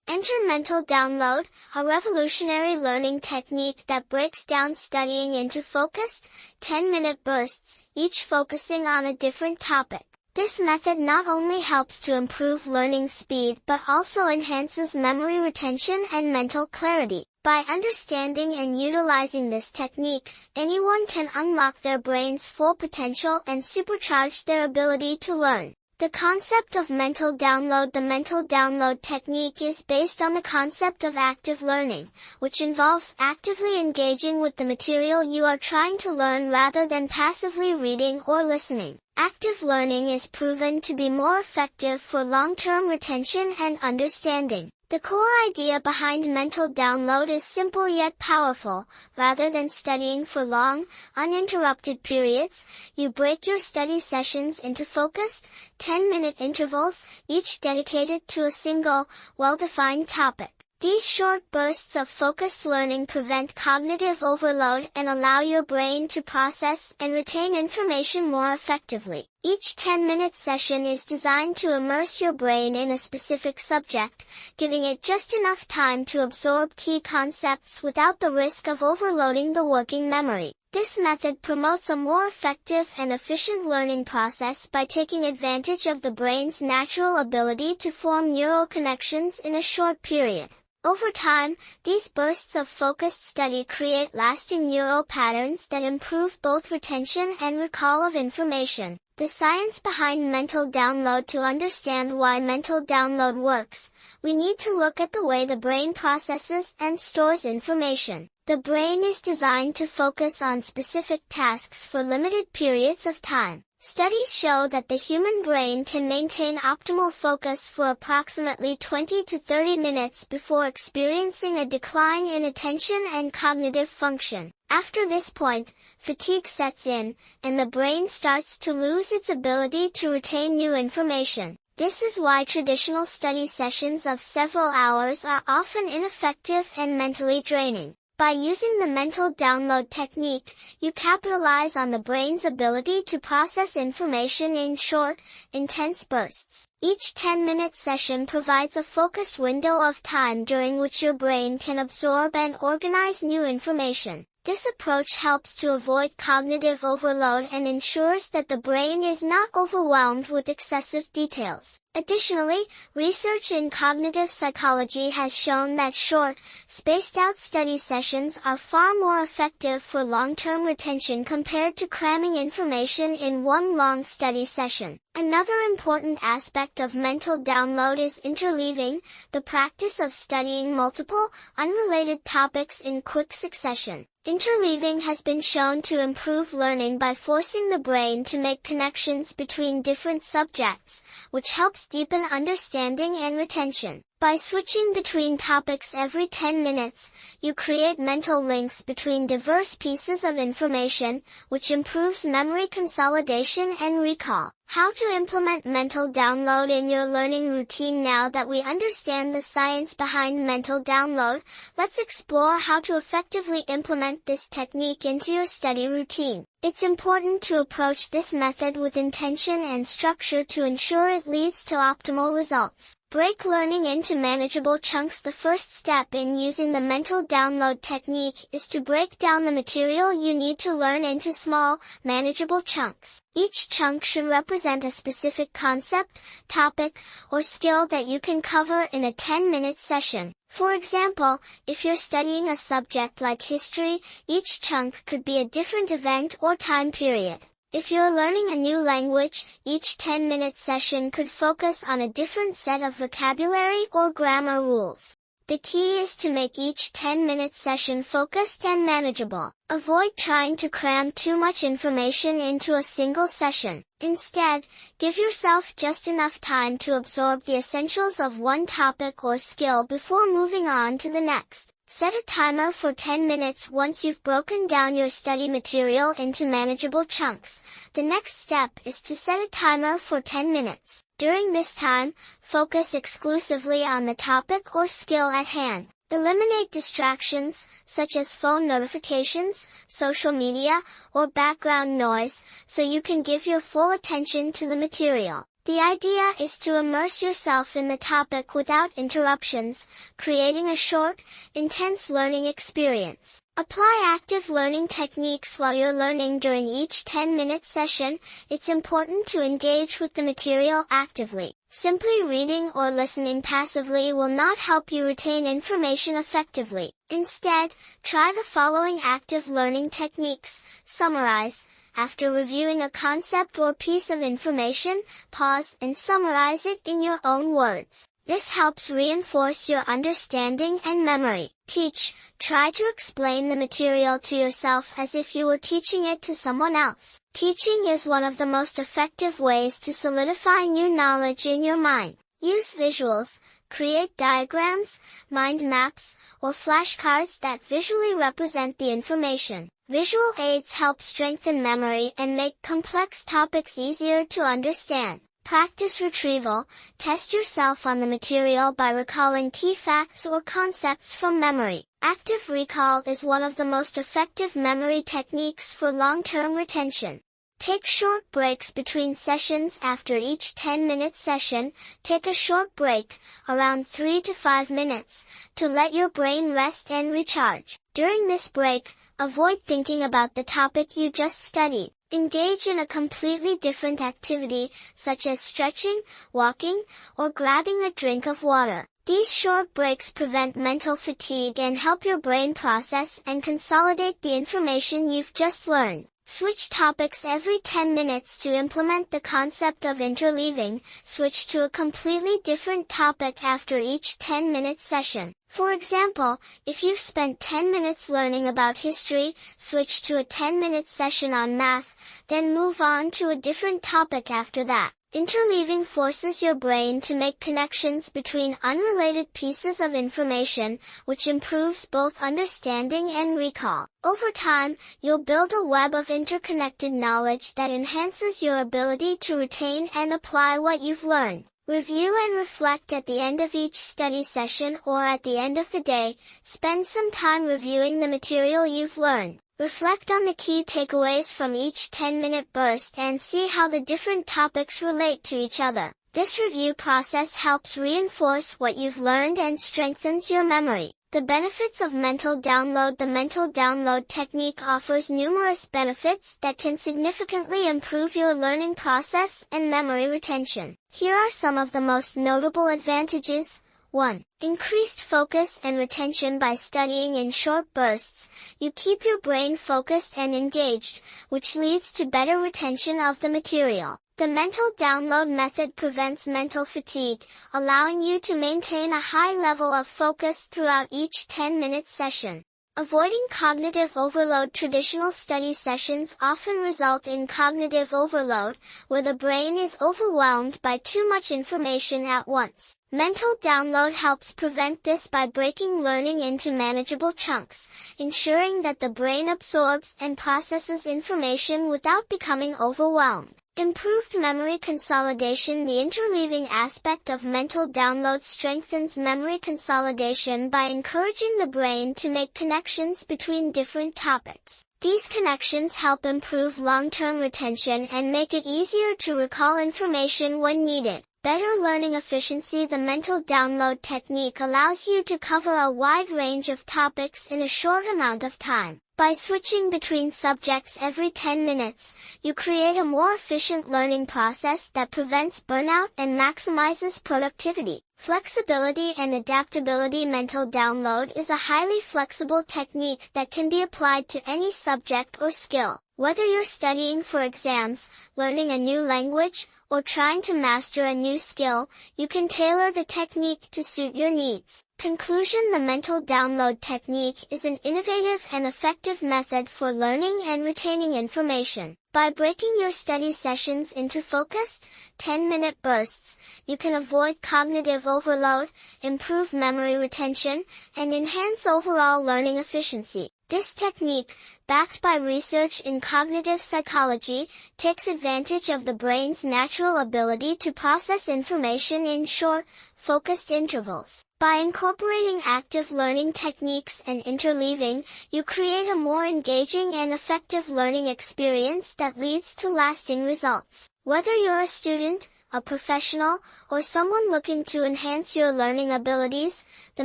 Enter mental download, a revolutionary learning technique that breaks down studying into focused, 10-minute bursts, each focusing on a different topic. This method not only helps to improve learning speed but also enhances memory retention and mental clarity. By understanding and utilizing this technique, anyone can unlock their brain's full potential and supercharge their ability to learn. The concept of mental download. The mental download technique is based on the concept of active learning, which involves actively engaging with the material you are trying to learn rather than passively reading or listening. Active learning is proven to be more effective for long-term retention and understanding. The core idea behind mental download is simple yet powerful. Rather than studying for long, uninterrupted periods, you break your study sessions into focused, 10-minute intervals, each dedicated to a single, well-defined topic. These short bursts of focused learning prevent cognitive overload and allow your brain to process and retain information more effectively. Each 10-minute session is designed to immerse your brain in a specific subject, giving it just enough time to absorb key concepts without the risk of overloading the working memory. This method promotes a more effective and efficient learning process by taking advantage of the brain's natural ability to form neural connections in a short period. Over time, these bursts of focused study create lasting neural patterns that improve both retention and recall of information. The science behind mental download. To understand why mental download works, we need to look at the way the brain processes and stores information. The brain is designed to focus on specific tasks for limited periods of time. Studies show that the human brain can maintain optimal focus for approximately 20 to 30 minutes before experiencing a decline in attention and cognitive function. After this point, fatigue sets in, and the brain starts to lose its ability to retain new information. This is why traditional study sessions of several hours are often ineffective and mentally draining. By using the mental download technique, you capitalize on the brain's ability to process information in short, intense bursts. Each 10-minute session provides a focused window of time during which your brain can absorb and organize new information. This approach helps to avoid cognitive overload and ensures that the brain is not overwhelmed with excessive details. Additionally, research in cognitive psychology has shown that short, spaced-out study sessions are far more effective for long-term retention compared to cramming information in one long study session. Another important aspect of mental download is interleaving, the practice of studying multiple, unrelated topics in quick succession. Interleaving has been shown to improve learning by forcing the brain to make connections between different subjects, which helps deepen understanding and retention. By switching between topics every 10 minutes, you create mental links between diverse pieces of information, which improves memory consolidation and recall. How to implement mental download in your learning routine. Now that we understand the science behind mental download, let's explore how to effectively implement this technique into your study routine. It's important to approach this method with intention and structure to ensure it leads to optimal results. Break learning into manageable chunks. The first step in using the mental download technique is to break down the material you need to learn into small, manageable chunks. Each chunk should represent a specific concept, topic, or skill that you can cover in a 10-minute session. For example, if you're studying a subject like history, each chunk could be a different event or time period. If you're learning a new language, each 10-minute session could focus on a different set of vocabulary or grammar rules. The key is to make each 10-minute session focused and manageable. Avoid trying to cram too much information into a single session. Instead, give yourself just enough time to absorb the essentials of one topic or skill before moving on to the next. Set a timer for 10 minutes. Once you've broken down your study material into manageable chunks, the next step is to set a timer for 10 minutes. During this time, focus exclusively on the topic or skill at hand. Eliminate distractions, such as phone notifications, social media, or background noise, so you can give your full attention to the material. The idea is to immerse yourself in the topic without interruptions, creating a short, intense learning experience. Apply active learning techniques while you're learning. During each 10-minute session, it's important to engage with the material actively. Simply reading or listening passively will not help you retain information effectively. Instead, try the following active learning techniques. Summarize. After reviewing a concept or piece of information, pause and summarize it in your own words. This helps reinforce your understanding and memory. Teach. Try to explain the material to yourself as if you were teaching it to someone else. Teaching is one of the most effective ways to solidify new knowledge in your mind. Use visuals. Create diagrams, mind maps, or flashcards that visually represent the information. Visual aids help strengthen memory and make complex topics easier to understand. Practice retrieval. Test yourself on the material by recalling key facts or concepts from memory. Active recall is one of the most effective memory techniques for long-term retention. Take short breaks between sessions. After each 10-minute session, take a short break, around 3 to 5 minutes, to let your brain rest and recharge. During this break, avoid thinking about the topic you just studied. Engage in a completely different activity, such as stretching, walking, or grabbing a drink of water. These short breaks prevent mental fatigue and help your brain process and consolidate the information you've just learned. Switch topics every 10 minutes to implement the concept of interleaving. Switch to a completely different topic after each 10-minute session. For example, if you've spent 10 minutes learning about history, switch to a 10-minute session on math, then move on to a different topic after that. Interleaving forces your brain to make connections between unrelated pieces of information, which improves both understanding and recall. Over time, you'll build a web of interconnected knowledge that enhances your ability to retain and apply what you've learned. Review and reflect at the end of each study session or at the end of the day. Spend some time reviewing the material you've learned. Reflect on the key takeaways from each 10-minute burst and see how the different topics relate to each other. This review process helps reinforce what you've learned and strengthens your memory. The benefits of mental download. The mental download technique offers numerous benefits that can significantly improve your learning process and memory retention. Here are some of the most notable advantages. 1. Increased focus and retention. By studying in short bursts, you keep your brain focused and engaged, which leads to better retention of the material. The mental download method prevents mental fatigue, allowing you to maintain a high level of focus throughout each 10-minute session. Avoiding cognitive overload. Traditional study sessions often result in cognitive overload, where the brain is overwhelmed by too much information at once. Mental download helps prevent this by breaking learning into manageable chunks, ensuring that the brain absorbs and processes information without becoming overwhelmed. Improved memory consolidation. The interleaving aspect of mental download strengthens memory consolidation by encouraging the brain to make connections between different topics. These connections help improve long-term retention and make it easier to recall information when needed. Better learning efficiency. The mental download technique allows you to cover a wide range of topics in a short amount of time. By switching between subjects every 10 minutes, you create a more efficient learning process that prevents burnout and maximizes productivity. Flexibility and adaptability. Mental download is a highly flexible technique that can be applied to any subject or skill. Whether you're studying for exams, learning a new language, or trying to master a new skill, you can tailor the technique to suit your needs. Conclusion. The mental download technique is an innovative and effective method for learning and retaining information. By breaking your study sessions into focused, 10-minute bursts, you can avoid cognitive overload, improve memory retention, and enhance overall learning efficiency. This technique, backed by research in cognitive psychology, takes advantage of the brain's natural ability to process information in short, focused intervals. By incorporating active learning techniques and interleaving, you create a more engaging and effective learning experience that leads to lasting results. Whether you're a student, a professional, or someone looking to enhance your learning abilities, the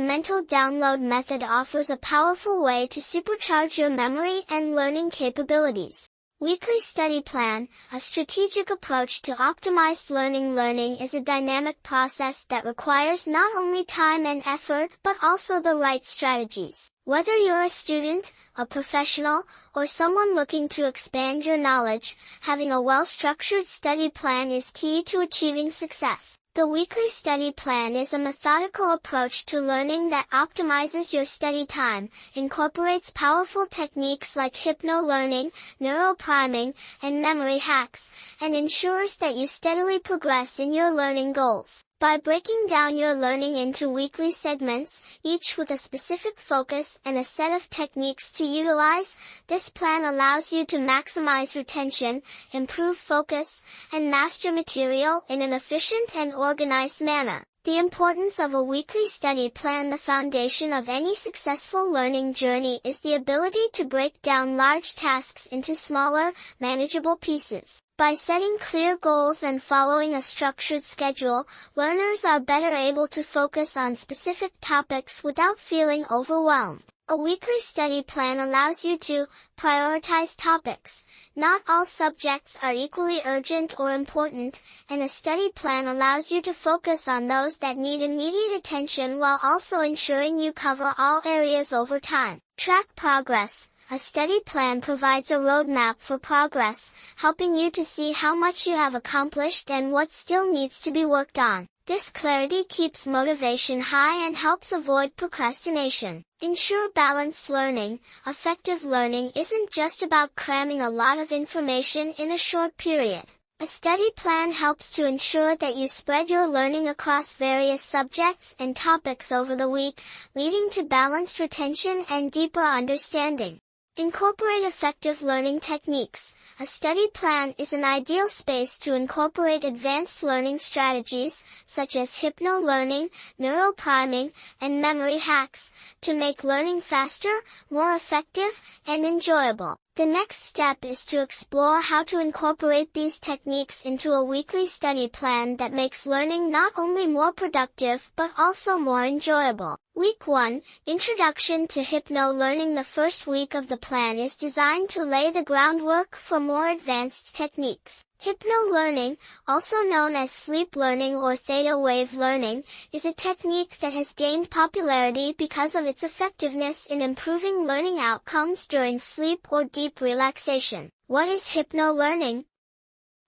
mental download method offers a powerful way to supercharge your memory and learning capabilities. Weekly study plan, a strategic approach to optimized learning. Learning is a dynamic process that requires not only time and effort but also the right strategies. Whether you're a student, a professional, or someone looking to expand your knowledge, having a well-structured study plan is key to achieving success. The weekly study plan is a methodical approach to learning that optimizes your study time, incorporates powerful techniques like hypno-learning, neuropriming, and memory hacks, and ensures that you steadily progress in your learning goals. By breaking down your learning into weekly segments, each with a specific focus and a set of techniques to utilize, this plan allows you to maximize retention, improve focus, and master material in an efficient and organized manner. The importance of a weekly study plan. The foundation of any successful learning journey is the ability to break down large tasks into smaller, manageable pieces. By setting clear goals and following a structured schedule, learners are better able to focus on specific topics without feeling overwhelmed. A weekly study plan allows you to prioritize topics. Not all subjects are equally urgent or important, and a study plan allows you to focus on those that need immediate attention while also ensuring you cover all areas over time. Track progress. A study plan provides a roadmap for progress, helping you to see how much you have accomplished and what still needs to be worked on. This clarity keeps motivation high and helps avoid procrastination. Ensure balanced learning. Effective learning isn't just about cramming a lot of information in a short period. A study plan helps to ensure that you spread your learning across various subjects and topics over the week, leading to balanced retention and deeper understanding. Incorporate effective learning techniques. A study plan is an ideal space to incorporate advanced learning strategies, such as hypno-learning, neuropriming, and memory hacks, to make learning faster, more effective, and enjoyable. The next step is to explore how to incorporate these techniques into a weekly study plan that makes learning not only more productive but also more enjoyable. Week 1, Introduction to Hypno-Learning. The first week of the plan is designed to lay the groundwork for more advanced techniques. Hypno-learning, also known as sleep learning or theta wave learning, is a technique that has gained popularity because of its effectiveness in improving learning outcomes during sleep or deep relaxation. What is hypno-learning?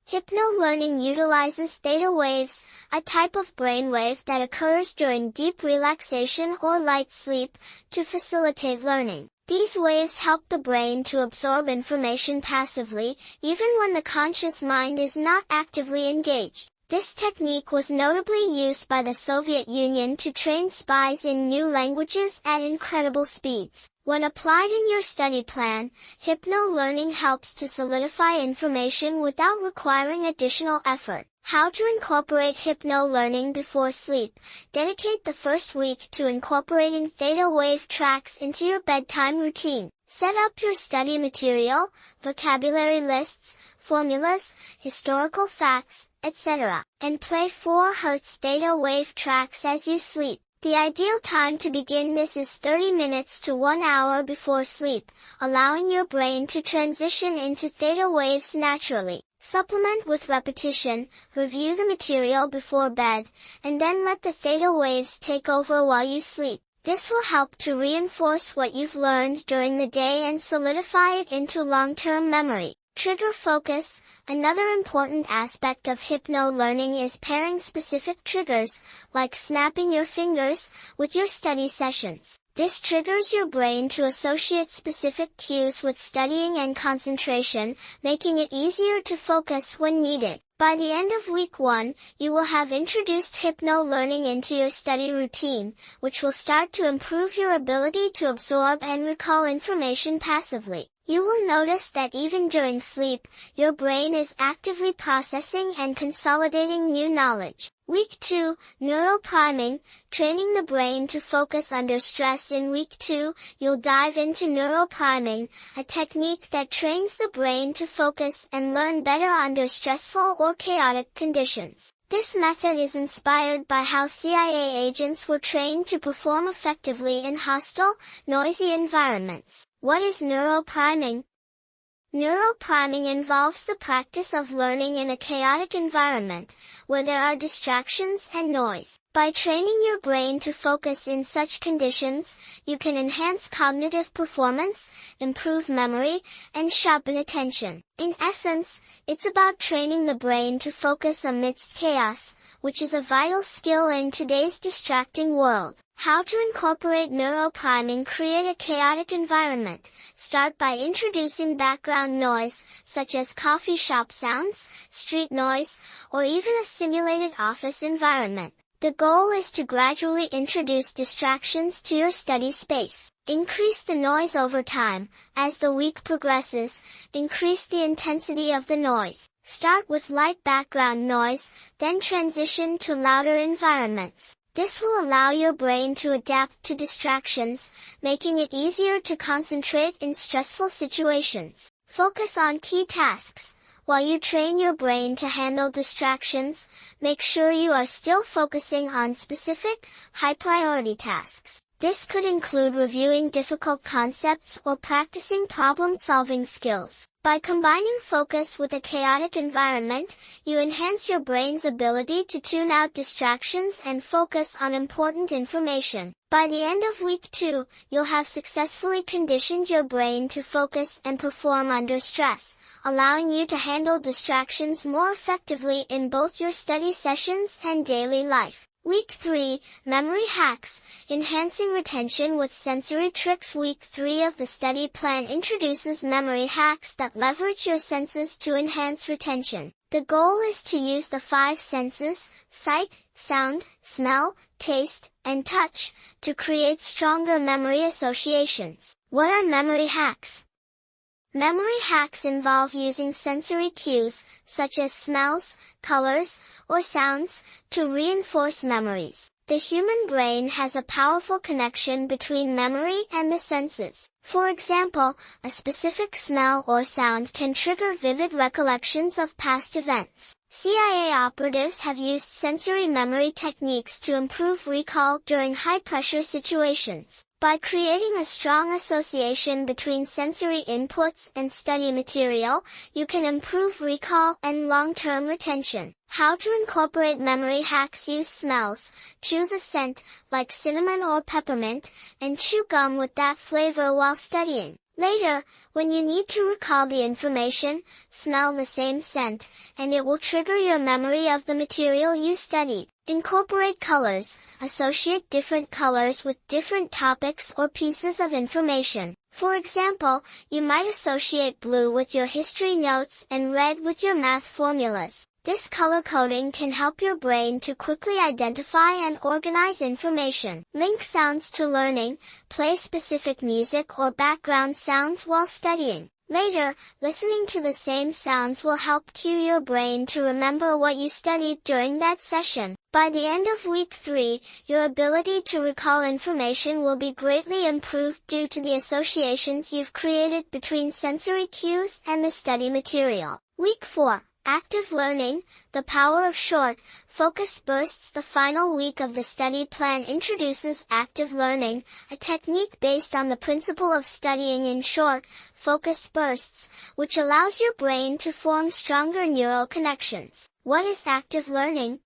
Hypno-learning utilizes theta waves, a type of brainwave that occurs during deep relaxation or light sleep, to facilitate learning. These waves help the brain to absorb information passively, even when the conscious mind is not actively engaged. This technique was notably used by the Soviet Union to train spies in new languages at incredible speeds. When applied in your study plan, hypno-learning helps to solidify information without requiring additional effort. How to incorporate hypno-learning before sleep. Dedicate the first week to incorporating theta wave tracks into your bedtime routine. Set up your study material, vocabulary lists, formulas, historical facts, etc., and play 4 Hz theta wave tracks as you sleep. The ideal time to begin this is 30 minutes to 1 hour before sleep, allowing your brain to transition into theta waves naturally. Supplement with repetition, review the material before bed, and then let the theta waves take over while you sleep. This will help to reinforce what you've learned during the day and solidify it into long-term memory. Trigger focus. Another important aspect of hypno-learning is pairing specific triggers, like snapping your fingers, with your study sessions. This triggers your brain to associate specific cues with studying and concentration, making it easier to focus when needed. By the end of week 1, you will have introduced hypno-learning into your study routine, which will start to improve your ability to absorb and recall information passively. You will notice that even during sleep, your brain is actively processing and consolidating new knowledge. Week 2, Neuropriming, training the brain to focus under stress. In week 2, you'll dive into neuropriming, a technique that trains the brain to focus and learn better under stressful or chaotic conditions. This method is inspired by how CIA agents were trained to perform effectively in hostile, noisy environments. What is neuropriming? Neuropriming involves the practice of learning in a chaotic environment, where there are distractions and noise. By training your brain to focus in such conditions, you can enhance cognitive performance, improve memory, and sharpen attention. In essence, it's about training the brain to focus amidst chaos, which is a vital skill in today's distracting world. How to incorporate neuropriming. Create a chaotic environment. Start by introducing background noise, such as coffee shop sounds, street noise, or even a simulated office environment. The goal is to gradually introduce distractions to your study space. Increase the noise over time. As the week progresses, increase the intensity of the noise. Start with light background noise, then transition to louder environments. This will allow your brain to adapt to distractions, making it easier to concentrate in stressful situations. Focus on key tasks. While you train your brain to handle distractions, make sure you are still focusing on specific, high-priority tasks. This could include reviewing difficult concepts or practicing problem-solving skills. By combining focus with a chaotic environment, you enhance your brain's ability to tune out distractions and focus on important information. By the end of week 2, you'll have successfully conditioned your brain to focus and perform under stress, allowing you to handle distractions more effectively in both your study sessions and daily life. Week 3, Memory Hacks, enhancing retention with sensory tricks. Week 3 of the study plan introduces memory hacks that leverage your senses to enhance retention. The goal is to use the 5 senses, sight, sound, smell, taste, and touch, to create stronger memory associations. What are memory hacks? Memory hacks involve using sensory cues, such as smells, colors, or sounds, to reinforce memories. The human brain has a powerful connection between memory and the senses. For example, a specific smell or sound can trigger vivid recollections of past events. CIA operatives have used sensory memory techniques to improve recall during high-pressure situations. By creating a strong association between sensory inputs and study material, you can improve recall and long-term retention. How to incorporate memory hacks. Use smells. Choose a scent, like cinnamon or peppermint, and chew gum with that flavor while studying. Later, when you need to recall the information, smell the same scent, and it will trigger your memory of the material you studied. Incorporate colors. Associate different colors with different topics or pieces of information. For example, you might associate blue with your history notes and red with your math formulas. This color coding can help your brain to quickly identify and organize information. Link sounds to learning. Play specific music or background sounds while studying. Later, listening to the same sounds will help cue your brain to remember what you studied during that session. By the end of week 3, your ability to recall information will be greatly improved due to the associations you've created between sensory cues and the study material. Week 4. Active learning, the power of short, focused bursts. The final week of the study plan introduces active learning, a technique based on the principle of studying in short, focused bursts, which allows your brain to form stronger neural connections. What is active learning?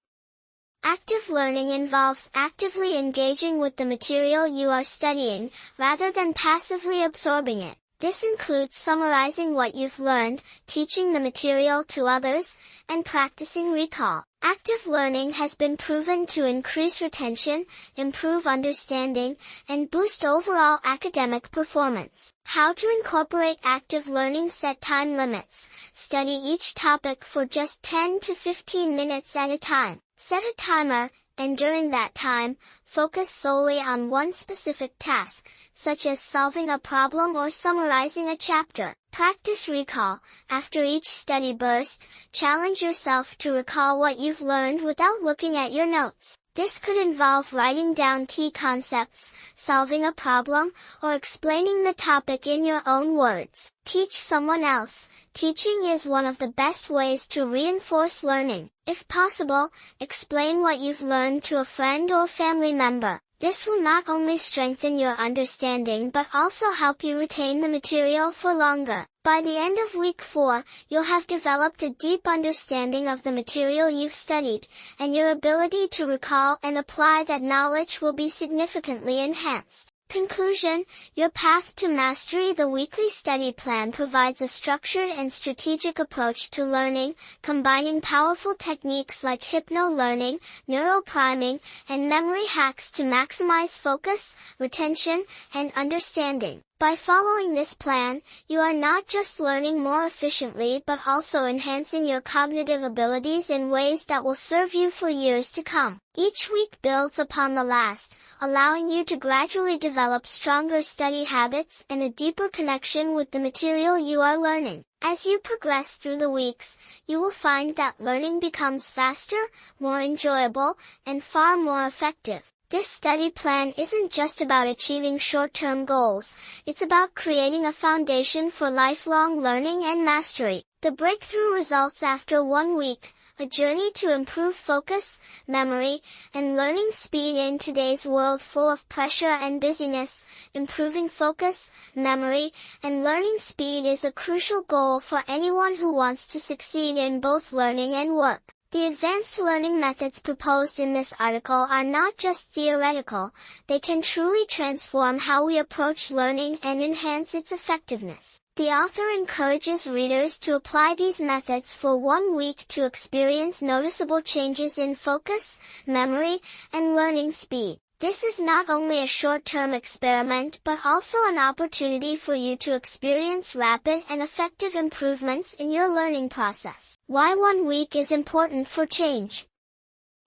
Active learning involves actively engaging with the material you are studying, rather than passively absorbing it. This includes summarizing what you've learned, teaching the material to others, and practicing recall. Active learning has been proven to increase retention, improve understanding, and boost overall academic performance. How to incorporate active learning? Set time limits. Study each topic for just 10 to 15 minutes at a time. Set a timer, and during that time, focus solely on one specific task, such as solving a problem or summarizing a chapter. Practice recall. After each study burst, challenge yourself to recall what you've learned without looking at your notes. This could involve writing down key concepts, solving a problem, or explaining the topic in your own words. Teach someone else. Teaching is one of the best ways to reinforce learning. If possible, explain what you've learned to a friend or family member. This will not only strengthen your understanding but also help you retain the material for longer. By the end of week 4, you'll have developed a deep understanding of the material you've studied, and your ability to recall and apply that knowledge will be significantly enhanced. Conclusion: your path to mastery. The weekly study plan provides a structured and strategic approach to learning, combining powerful techniques like hypno-learning, neuropriming, and memory hacks to maximize focus, retention, and understanding. By following this plan, you are not just learning more efficiently but also enhancing your cognitive abilities in ways that will serve you for years to come. Each week builds upon the last, allowing you to gradually develop stronger study habits and a deeper connection with the material you are learning. As you progress through the weeks, you will find that learning becomes faster, more enjoyable, and far more effective. This study plan isn't just about achieving short-term goals, it's about creating a foundation for lifelong learning and mastery. The breakthrough results after 1 week, a journey to improve focus, memory, and learning speed in today's world full of pressure and busyness. Improving focus, memory, and learning speed is a crucial goal for anyone who wants to succeed in both learning and work. The advanced learning methods proposed in this article are not just theoretical, they can truly transform how we approach learning and enhance its effectiveness. The author encourages readers to apply these methods for 1 week to experience noticeable changes in focus, memory, and learning speed. This is not only a short-term experiment but also an opportunity for you to experience rapid and effective improvements in your learning process. Why 1 week is important for change?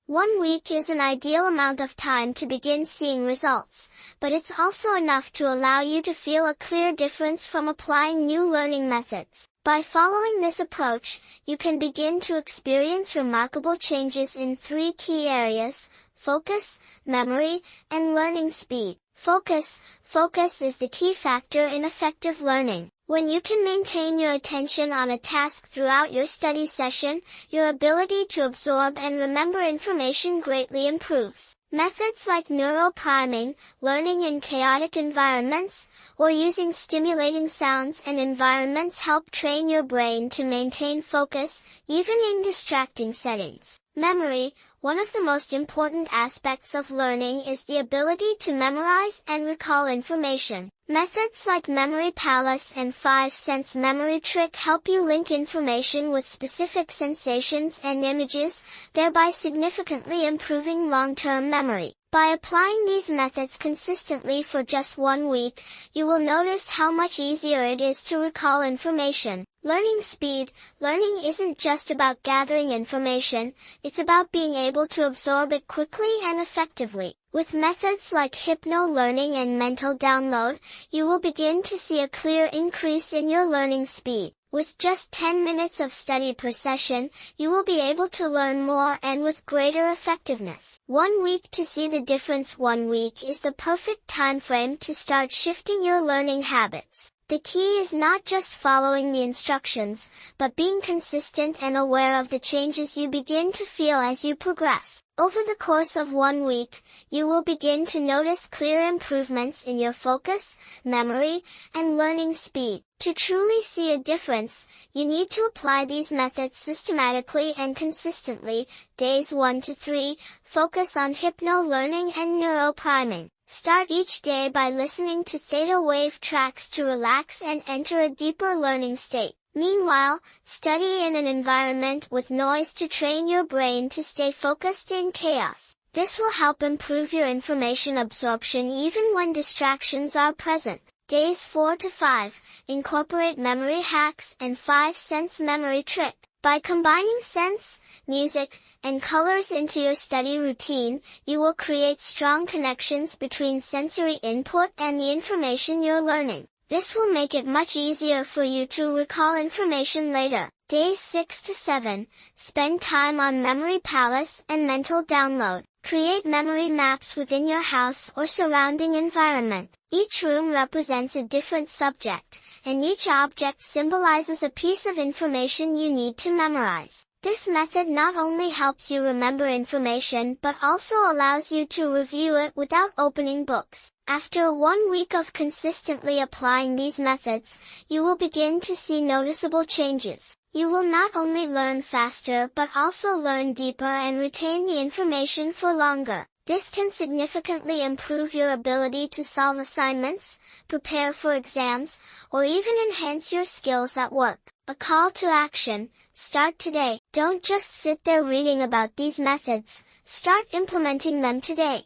1 week is an ideal amount of time to begin seeing results, but it's also enough to allow you to feel a clear difference from applying new learning methods. By following this approach, you can begin to experience remarkable changes in 3 key areas: focus, memory, and learning speed. Focus is the key factor in effective learning. When you can maintain your attention on a task throughout your study session, your ability to absorb and remember information greatly improves. Methods like neuropriming, learning in chaotic environments, or using stimulating sounds and environments help train your brain to maintain focus, even in distracting settings. Memory. One of the most important aspects of learning is the ability to memorize and recall information. Methods like Memory Palace and 5-sense memory trick help you link information with specific sensations and images, thereby significantly improving long-term memory. By applying these methods consistently for just 1 week, you will notice how much easier it is to recall information. Learning speed. Learning isn't just about gathering information, it's about being able to absorb it quickly and effectively. With methods like hypno-learning and mental download, you will begin to see a clear increase in your learning speed. With just 10 minutes of study per session, you will be able to learn more and with greater effectiveness. 1 week to see the difference. 1 week is the perfect time frame to start shifting your learning habits. The key is not just following the instructions, but being consistent and aware of the changes you begin to feel as you progress. Over the course of 1 week, you will begin to notice clear improvements in your focus, memory, and learning speed. To truly see a difference, you need to apply these methods systematically and consistently. Days 1 to 3, focus on hypno-learning and neuropriming. Start each day by listening to theta wave tracks to relax and enter a deeper learning state. Meanwhile, study in an environment with noise to train your brain to stay focused in chaos. This will help improve your information absorption even when distractions are present. Days 4 to 5, incorporate memory hacks and 5-sense memory trick. By combining scents, music, and colors into your study routine, you will create strong connections between sensory input and the information you're learning. This will make it much easier for you to recall information later. Days 6 to 7, spend time on Memory Palace and mental download. Create memory maps within your house or surrounding environment. Each room represents a different subject, and each object symbolizes a piece of information you need to memorize. This method not only helps you remember information but also allows you to review it without opening books. After 1 week of consistently applying these methods, you will begin to see noticeable changes. You will not only learn faster but also learn deeper and retain the information for longer. This can significantly improve your ability to solve assignments, prepare for exams, or even enhance your skills at work. A call to action: start today. Don't just sit there reading about these methods, start implementing them today.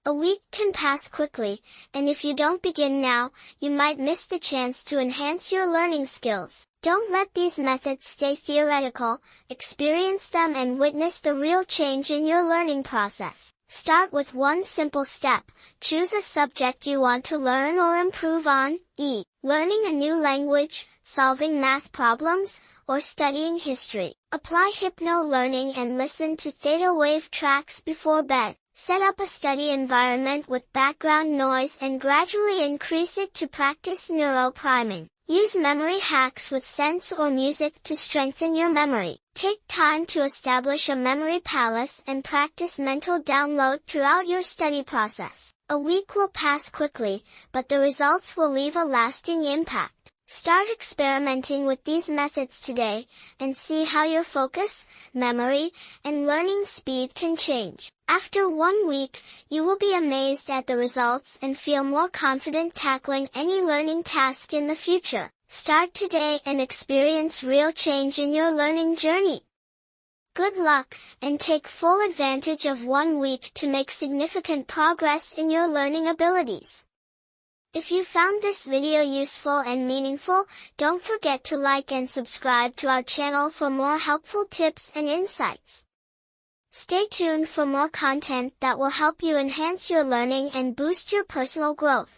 A week can pass quickly, and if you don't begin now, you might miss the chance to enhance your learning skills. Don't let these methods stay theoretical, experience them and witness the real change in your learning process. Start with one simple step. Choose a subject you want to learn or improve on, learning a new language, solving math problems, or studying history. Apply hypno-learning and listen to theta wave tracks before bed. Set up a study environment with background noise and gradually increase it to practice neuropriming. Use memory hacks with scents or music to strengthen your memory. Take time to establish a memory palace and practice mental download throughout your study process. A week will pass quickly, but the results will leave a lasting impact. Start experimenting with these methods today, and see how your focus, memory, and learning speed can change. After 1 week, you will be amazed at the results and feel more confident tackling any learning task in the future. Start today and experience real change in your learning journey. Good luck, and take full advantage of 1 week to make significant progress in your learning abilities. If you found this video useful and meaningful, don't forget to like and subscribe to our channel for more helpful tips and insights. Stay tuned for more content that will help you enhance your learning and boost your personal growth.